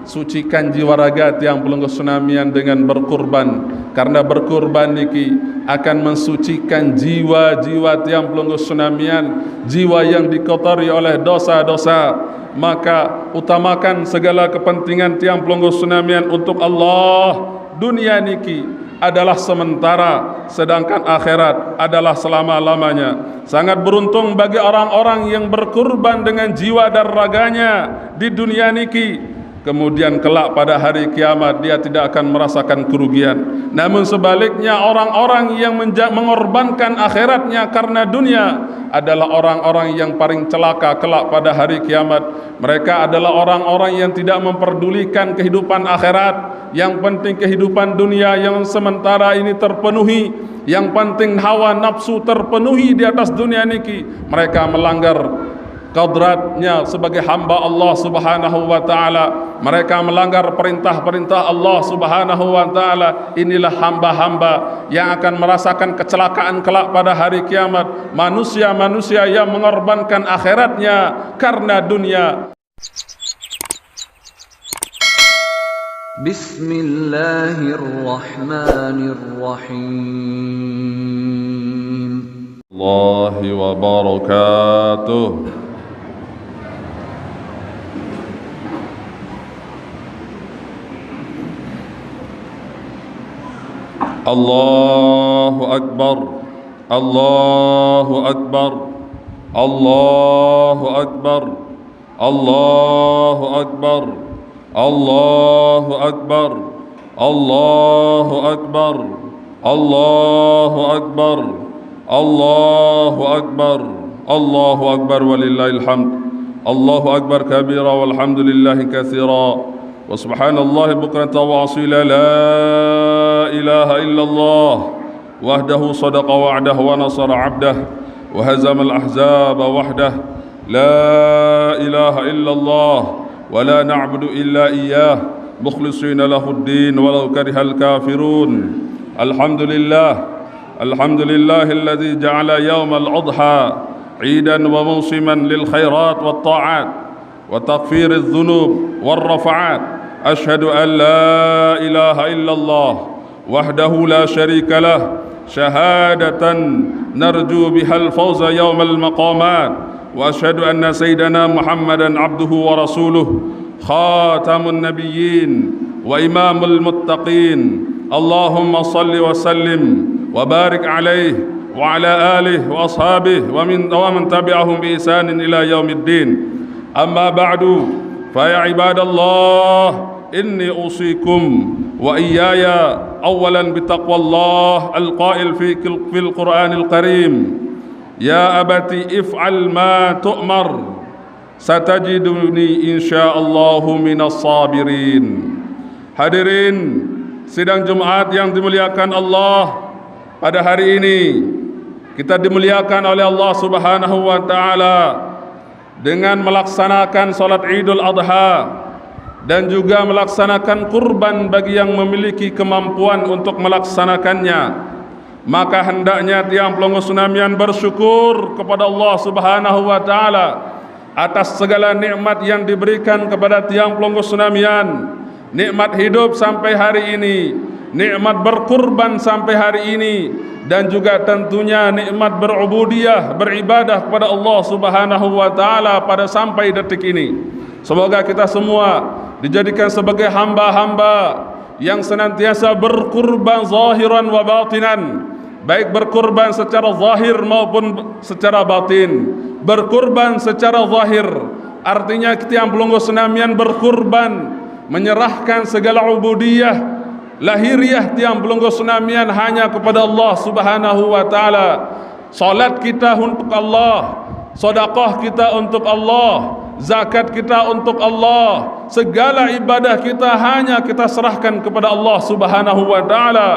sucikan jiwa raga tiang pelungguh sunamian dengan berkurban, karena berkurban niki akan mensucikan jiwa-jiwa tiang pelungguh sunamian, jiwa yang dikotori oleh dosa-dosa. Maka utamakan segala kepentingan tiang pelungguh sunamian untuk Allah. Dunia niki adalah sementara, sedangkan akhirat adalah selama-lamanya. Sangat beruntung bagi orang-orang yang berkurban dengan jiwa dan raganya di dunia niki, kemudian kelak pada hari kiamat dia tidak akan merasakan kerugian. Namun sebaliknya, orang-orang yang mengorbankan akhiratnya karena dunia adalah orang-orang yang paling celaka kelak pada hari kiamat. Mereka adalah orang-orang yang tidak memperdulikan kehidupan akhirat. Yang penting kehidupan dunia yang sementara ini terpenuhi, yang penting hawa nafsu terpenuhi di atas dunia niki. Mereka melanggar kodratnya sebagai hamba Allah subhanahu wa ta'ala. Mereka melanggar perintah-perintah Allah subhanahu wa ta'ala. Inilah hamba-hamba yang akan merasakan kecelakaan kelak pada hari kiamat. Manusia-manusia yang mengorbankan akhiratnya karena dunia. Bismillahirrahmanirrahim. Allahi wa barakatuh. Allahu Akbar, Allahu Akbar, Allahu Akbar, Allahu Akbar, Allahu Akbar, Allahu Akbar, Allahu Akbar, Allahu Akbar, Allahu Akbar walillahil hamd. Allahu Akbar kabira walhamdulillahi katsira wa subhanallahi bukratan wa asila. La ilaha illallah wahdahu sadaqa wa'dahu wa nasara 'abdahu wa hazama al-ahzaba wahdahu. La ilaha illallah wa la na'budu illa iyyah mukhlishina lahud-din walau karihal kafirun. Alhamdulillah, alhamdulillahilladzi ja'ala yawmal adha 'idan wa mawsiman lil khairat wat ta'at wa taghfiriz dhunub war rafa'at. Ashhadu an la ilaha illallah wahdahu la syarika lah syahadatan narju bihal fawza yawmal maqamat. Wa ashhadu anna sayyidana Muhammadan abduhu wa rasuluh khatamun nabiyyin wa imamul muttaqin. Allahumma salli wa sallim wa barik alaihi wa ala alihi wa ashabihi wa man tabi'ahum bi ihsanin ila yaumiddin. Amma ba'du, fa ya ibadallah, inni usikum wa iyaya awalan bitaqwallah alqa'il fil Qur'anil Karim. Ya abati if'al ma tu'mar satajiduni insyaallahu minas sabirin. Hadirin sidang Jumat yang dimuliakan Allah, pada hari ini kita dimuliakan oleh Allah subhanahu wa ta'ala dengan melaksanakan salat Idul Adha dan juga melaksanakan kurban bagi yang memiliki kemampuan untuk melaksanakannya. Maka hendaknya tiang pelungguh sunamian bersyukur kepada Allah subhanahu wa ta'ala atas segala nikmat yang diberikan kepada tiang pelungguh sunamian. Nikmat hidup sampai hari ini, nikmat berkurban sampai hari ini, dan juga tentunya nikmat berubudiyah, beribadah kepada Allah subhanahu wa ta'ala pada sampai detik ini. Semoga kita semua dijadikan sebagai hamba-hamba yang senantiasa berkurban zahiran wa batinan, baik berkurban secara zahir maupun secara batin. Berkurban secara zahir artinya tiang pelungguh sunamian berkurban, menyerahkan segala ubudiyah lahiriah tiang pelungguh sunamian hanya kepada Allah subhanahu wa ta'ala. Salat kita untuk Allah, sedekah kita untuk Allah, zakat kita untuk Allah, segala ibadah kita hanya kita serahkan kepada Allah subhanahu wa ta'ala,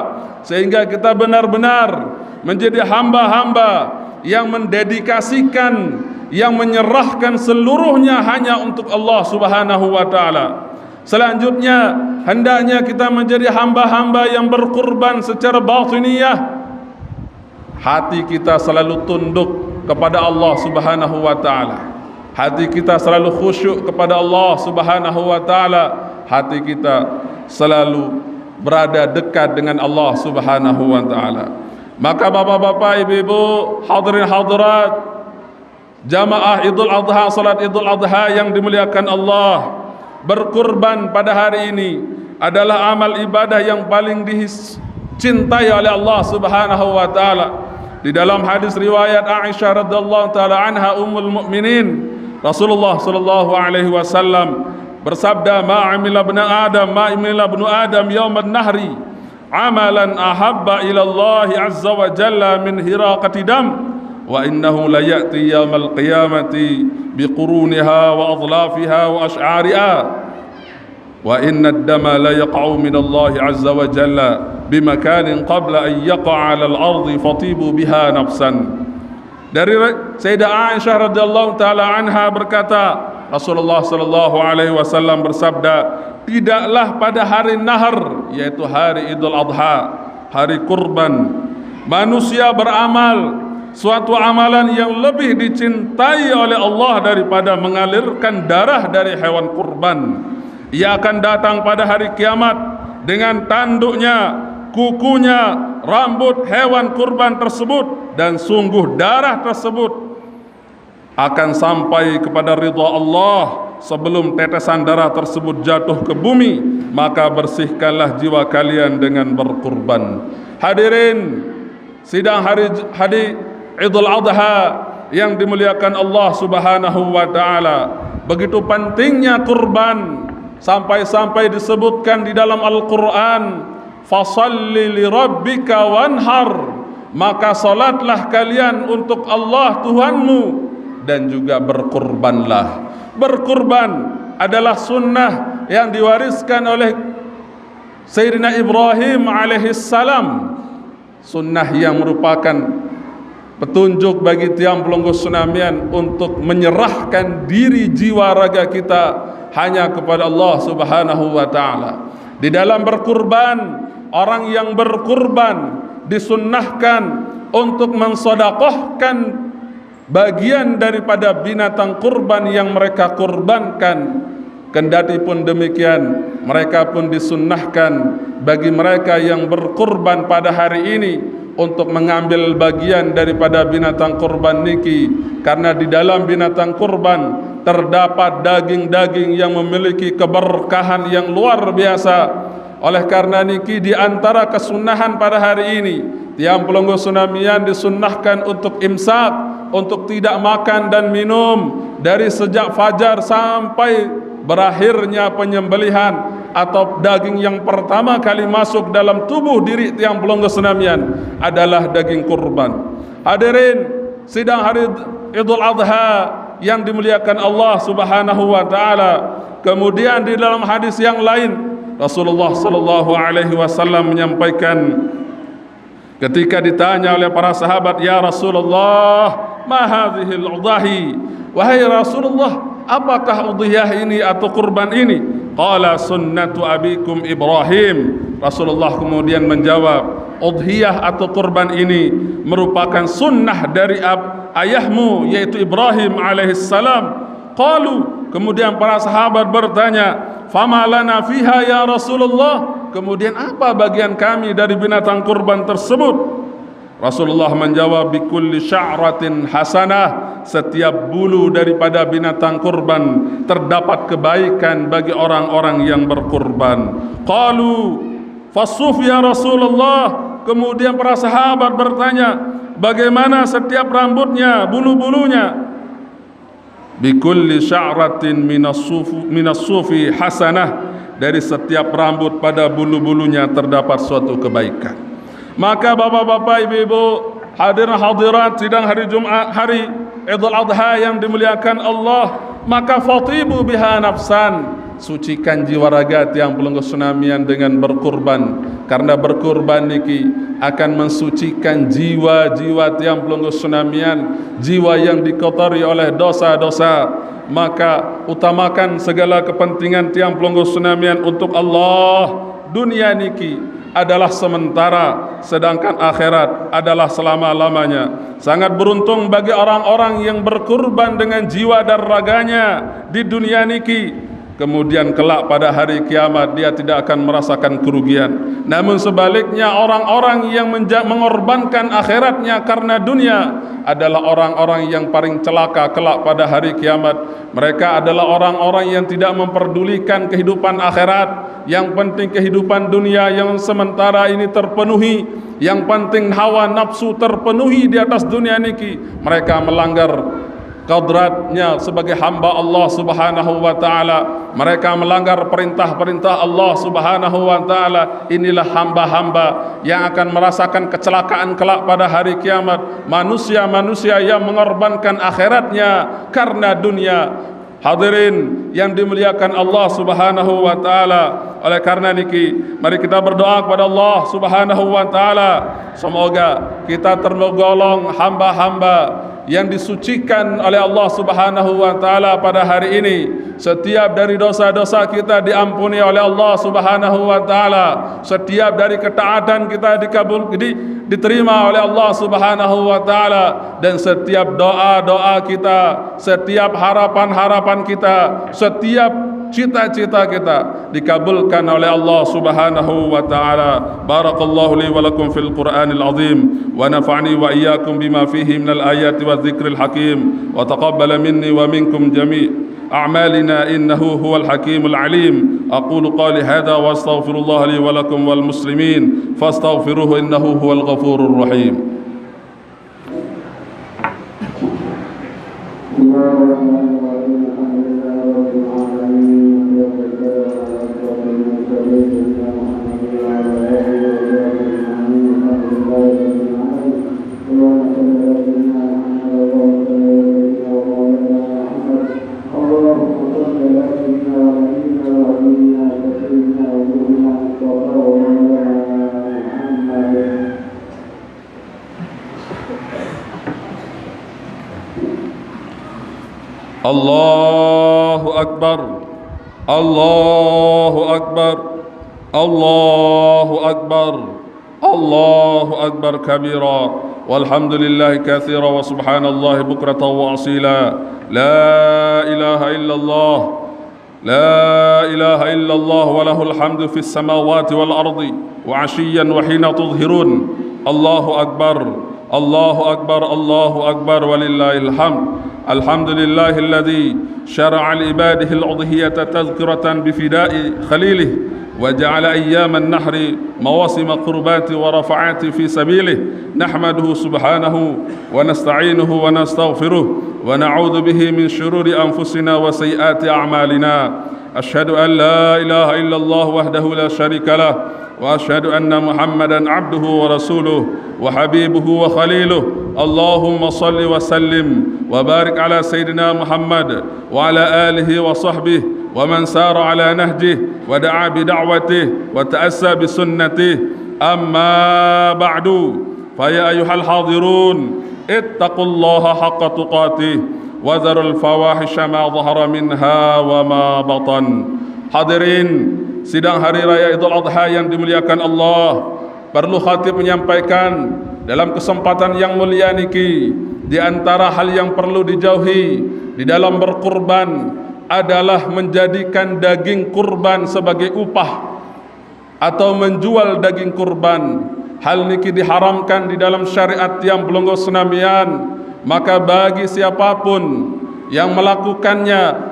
sehingga kita benar-benar menjadi hamba-hamba yang mendedikasikan, yang menyerahkan seluruhnya hanya untuk Allah subhanahu wa ta'ala. Selanjutnya hendaknya kita menjadi hamba-hamba yang berkurban secara batiniyah. Hati kita selalu tunduk kepada Allah subhanahu wa ta'ala, hati kita selalu khusyuk kepada Allah subhanahu wa ta'ala, hati kita selalu berada dekat dengan Allah Subhanahu wa taala. Maka bapak-bapak, ibu-ibu, hadirin hadirat, jamaah Idul Adha, salat Idul Adha yang dimuliakan Allah, berkurban pada hari ini adalah amal ibadah yang paling dicintai oleh Allah Subhanahu wa taala. Di dalam hadis riwayat Aisyah radhiyallahu taala anha ummul mukminin, Rasulullah sallallahu alaihi wasallam bersabda, ma amila ibnu adam yauman nahri amalan ahabba ila Allah azza wa jalla min hiraqati dam wa innahu la ya'ti yaumal qiyamati biquruniha wa adlafiha wa ash'ariha wa inna ad-dama la yaqa'u min Allah azza wa jalla bimakanin qabla an yaqa'a 'ala al-ardi fatibu biha nafsan. Dari Sayyidah Aisyah radhiyallahu taala anha berkata, Rasulullah sallallahu alaihi wasallam bersabda, tidaklah pada hari nahar, yaitu hari Idul Adha, hari kurban, manusia beramal suatu amalan yang lebih dicintai oleh Allah daripada mengalirkan darah dari hewan kurban. Ia akan datang pada hari kiamat dengan tanduknya, kukunya, rambut hewan kurban tersebut, dan sungguh darah tersebut akan sampai kepada ridha Allah sebelum tetesan darah tersebut jatuh ke bumi. Maka bersihkanlah jiwa kalian dengan berkurban. Hadirin sidang hari Idul Adha yang dimuliakan Allah Subhanahu wa taala, begitu pentingnya kurban sampai-sampai disebutkan di dalam Al-Qur'an, fasalli li rabbika wanhar, maka salatlah kalian untuk Allah Tuhanmu dan juga berkurbanlah. Berkurban adalah sunnah yang diwariskan oleh Sayyidina Ibrahim alaihissalam, sunnah yang merupakan petunjuk bagi tiang pelunggu Sunamian untuk menyerahkan diri jiwa raga kita hanya kepada Allah Subhanahu wa taala. Di dalam berkurban, orang yang berkurban disunnahkan untuk mensedekahkan bagian daripada binatang kurban yang mereka kurbankan. Kendati pun demikian, mereka pun disunnahkan bagi mereka yang berkurban pada hari ini untuk mengambil bagian daripada binatang kurban niki, karena di dalam binatang kurban terdapat daging-daging yang memiliki keberkahan yang luar biasa. Oleh karena niki, di antara kesunahan pada hari ini, tiang pelunggu Sunamian disunnahkan untuk imsak, untuk tidak makan dan minum dari sejak fajar sampai berakhirnya penyembelihan atau daging yang pertama kali masuk dalam tubuh diri tiang pelunggu Sunamian adalah daging kurban. Hadirin sidang hari Idul Adha yang dimuliakan Allah Subhanahu wa taala. Kemudian di dalam hadis yang lain, Rasulullah sallallahu alaihi wasallam menyampaikan ketika ditanya oleh para sahabat, ya Rasulullah, ma hadhil udahi, wahai Rasulullah, apakah udhiyah ini atau kurban ini? Qala sunnatu abikum Ibrahim. Rasulullah kemudian menjawab, udhiyah atau kurban ini merupakan sunnah dari ayahmu, yaitu Ibrahim alaihissalam. Qalu, kemudian para sahabat bertanya, fama lana fiha ya Rasulullah, kemudian apa bagian kami dari binatang kurban tersebut? Rasulullah menjawab, bikulli sya'ratin hasanah, setiap bulu daripada binatang kurban terdapat kebaikan bagi orang-orang yang berkurban. Qalu fasuf ya Rasulullah, kemudian para sahabat bertanya, bagaimana setiap rambutnya, bulu-bulunya? Bikulli sya'ratin minas sufi hasanah, dari setiap rambut pada bulu-bulunya terdapat suatu kebaikan. Maka bapak-bapak, ibu-ibu, hadirin hadirat sidang hari Jumat, hari Idul Adha yang dimuliakan Allah, maka fatibu biha nafsan, sucikan jiwa raga tiang pelunggu Sunamian dengan berkurban, karena berkurban niki akan mensucikan jiwa-jiwa tiang pelunggu Sunamian, jiwa yang dikotori oleh dosa-dosa. Maka utamakan segala kepentingan tiang pelunggu Sunamian untuk Allah. Dunia niki adalah sementara, sedangkan akhirat adalah selama-lamanya. Sangat beruntung bagi orang-orang yang berkurban dengan jiwa dan raganya di dunia niki. kemudian kelak pada hari kiamat dia tidak akan merasakan kerugian. Namun sebaliknya, orang-orang yang mengorbankan akhiratnya karena dunia adalah orang-orang yang paling celaka kelak pada hari kiamat. Mereka adalah orang-orang yang tidak memperdulikan kehidupan akhirat. Yang penting kehidupan dunia yang sementara ini terpenuhi, yang penting hawa nafsu terpenuhi di atas dunia niki. Mereka melanggar qadratnya sebagai hamba Allah Subhanahu wa taala. Mereka melanggar perintah-perintah Allah Subhanahu wa taala. Inilah hamba-hamba yang akan merasakan kecelakaan kelak pada hari kiamat. Manusia-manusia yang mengorbankan akhiratnya karena dunia. Hadirin yang dimuliakan Allah Subhanahu wa taala, oleh karena niki mari kita berdoa kepada Allah Subhanahu wa taala, semoga kita tergolong hamba-hamba yang disucikan oleh Allah Subhanahu wa taala pada hari ini. Setiap dari dosa-dosa kita diampuni oleh Allah Subhanahu wa taala. Setiap dari ketaatan kita diterima oleh Allah Subhanahu wa taala, dan setiap doa-doa kita, setiap harapan-harapan kita, setiap cita-cita kita dikabulkan oleh Allah Subhanahu wa taala. Barakallahu li wa lakum fil Qur'anil azim wa nafa'ni wa iyyakum bima fihi minal ayati wadh-dhikril hakim wa taqabbala minni wa minkum jami' أعمالنا إنه هو الحكيم العليم. أقول قولي هذا وأستغفر الله لي ولكم والمسلمين فاستغفروه إنه هو الغفور الرحيم. Allahu Akbar, Allahu Akbar, Allahu Akbar, Allahu Akbar kabira, walhamdulillahi katsira wa subhanallahi bukratan wa asila. La ilaha illallah, la ilaha illallah wa lahul hamdu fis samawati wal ardi wa 'ashiyyan wa hina tudhhirun. Allahu Akbar, Allahu Akbar, Allahu Akbar walillahil hamd. الحمد لله الذي شرع لعباده الأضحية تذكرة بفداء خليله وجعل أيام النحر مواسم قربات ورفعات في سبيله. نحمده سبحانه ونستعينه ونستغفره ونعوذ به من شرور أنفسنا وسيئات أعمالنا. أشهد أن لا إله إلا الله وحده لا شريك له وأشهد أن محمدا عبده ورسوله وحبيبه وخليله. اللهم صل وسلم وبارك على سيدنا محمد وعلى آله وصحبه ومن سار على نهجه ودعا بدعوته وتأسى بسنته. أما بعد فيا أيها الحاضرون اتقوا الله حق تقاته وذروا الفواحش ما ظهر منها وما بطن. Hadirin sidang hari raya Idul Adha yang dimuliakan Allah, perlu khatib menyampaikan dalam kesempatan yang mulia niki, di antara hal yang perlu dijauhi di dalam berkurban adalah menjadikan daging kurban sebagai upah atau menjual daging kurban. Hal niki diharamkan di dalam syariat yang pelonggo senamian. Maka bagi siapapun yang melakukannya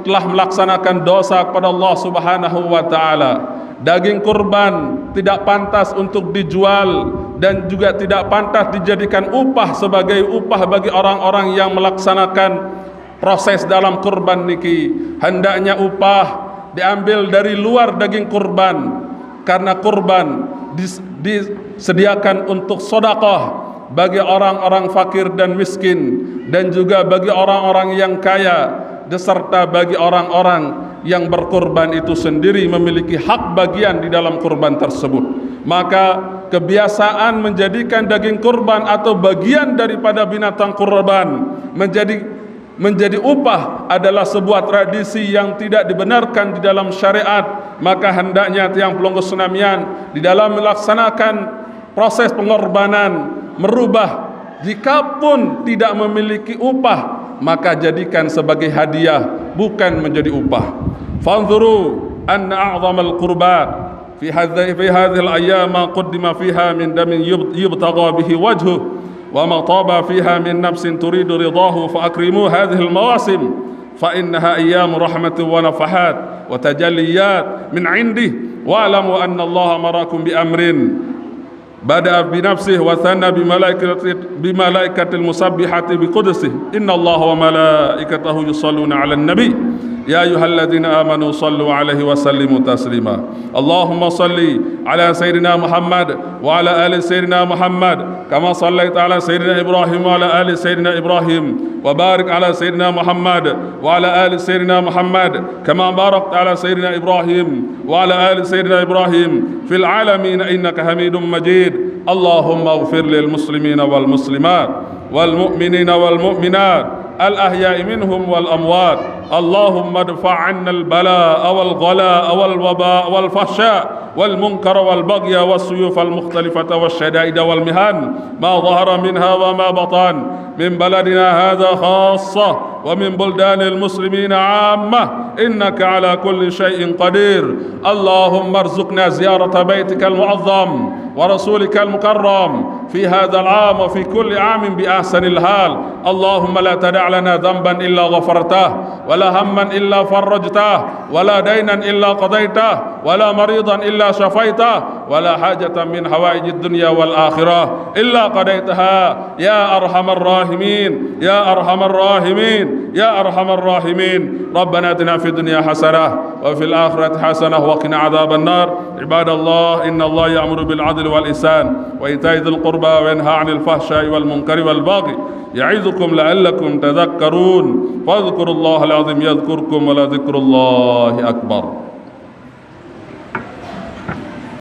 telah melaksanakan dosa kepada Allah Subhanahu wa taala. Daging kurban tidak pantas untuk dijual dan juga tidak pantas dijadikan upah sebagai upah bagi orang-orang yang melaksanakan proses dalam kurban niki. Hendaknya upah diambil dari luar daging kurban, karena kurban disediakan untuk sedekah bagi orang-orang fakir dan miskin, dan juga bagi orang-orang yang kaya, beserta bagi orang-orang yang berkurban itu sendiri memiliki hak bagian di dalam kurban tersebut. Maka kebiasaan menjadikan daging kurban atau bagian daripada binatang kurban menjadi upah adalah sebuah tradisi yang tidak dibenarkan di dalam syariat. Maka hendaknya tiang pelonggo senamian di dalam melaksanakan proses pengorbanan merubah, jika pun tidak memiliki upah, maka jadikan sebagai hadiah, bukan menjadi upah. فانظروا أن أعظم القربات في هذه الأيام ما قدم فيها من دم يبتغى به وجهه وما طاب فيها من نفس تريد رضاه، فأكرموا هذه المواسم فإنها أيام رحمة ونفحات وتجليات من عنده. واعلموا أن الله أمركم بأمر بدأ بنفسه وثنى بملائكة المسبحة بقدسه، إن الله وملائكته يصلون على النبي يا أيها الذين آمنوا صلوا عليه وسلموا تسليما. اللهم صل على سيدنا محمد وعلى آل سيدنا محمد كما صليت على سيدنا إبراهيم وعلى آل سيدنا إبراهيم، وبارك على سيدنا محمد وعلى آل سيدنا محمد كما باركت على سيدنا إبراهيم وعلى آل سيدنا إبراهيم في العالمين إنك حميد مجيد. اللهم اغفر للمسلمين والمسلمات والمؤمنين والمؤمنات الأحياء منهم والأموات. اللهم ادفع عنا البلاء والغلاء والوباء والفحشاء والمنكر والبغي والسيوف المختلفة والشدائد والمهن ما ظهر منها وما بطن من بلدنا هذا خاصة ومن بلدان المسلمين عامة، إنك على كل شيء قدير. اللهم ارزقنا زيارة بيتك المعظم ورسولك المكرم في هذا العام وفي كل عام بأحسن الحال. اللهم لا تدع لنا ذنبا إلا غفرته، ولا هما إلا فرجته، ولا دينا إلا قضيته، ولا مريضا إلا شفيته، ولا حاجة من حوائج الدنيا والآخرة إلا قضيتها يا أرحم الراحمين يا أرحم الراحمين يا أرحم الراحمين. ربنا آتنا في الدنيا حسنة وفي الآخرة حسنة وقنا عذاب النار. عباد الله، إن الله يأمر بالعدل والإحسان وإيتاء ذي القربى وينهى عن الفحشاء والمنكر والبغي يعظكم لعلكم تذكرون. فاذكروا الله العظيم يذكركم ولذكر الله أكبر.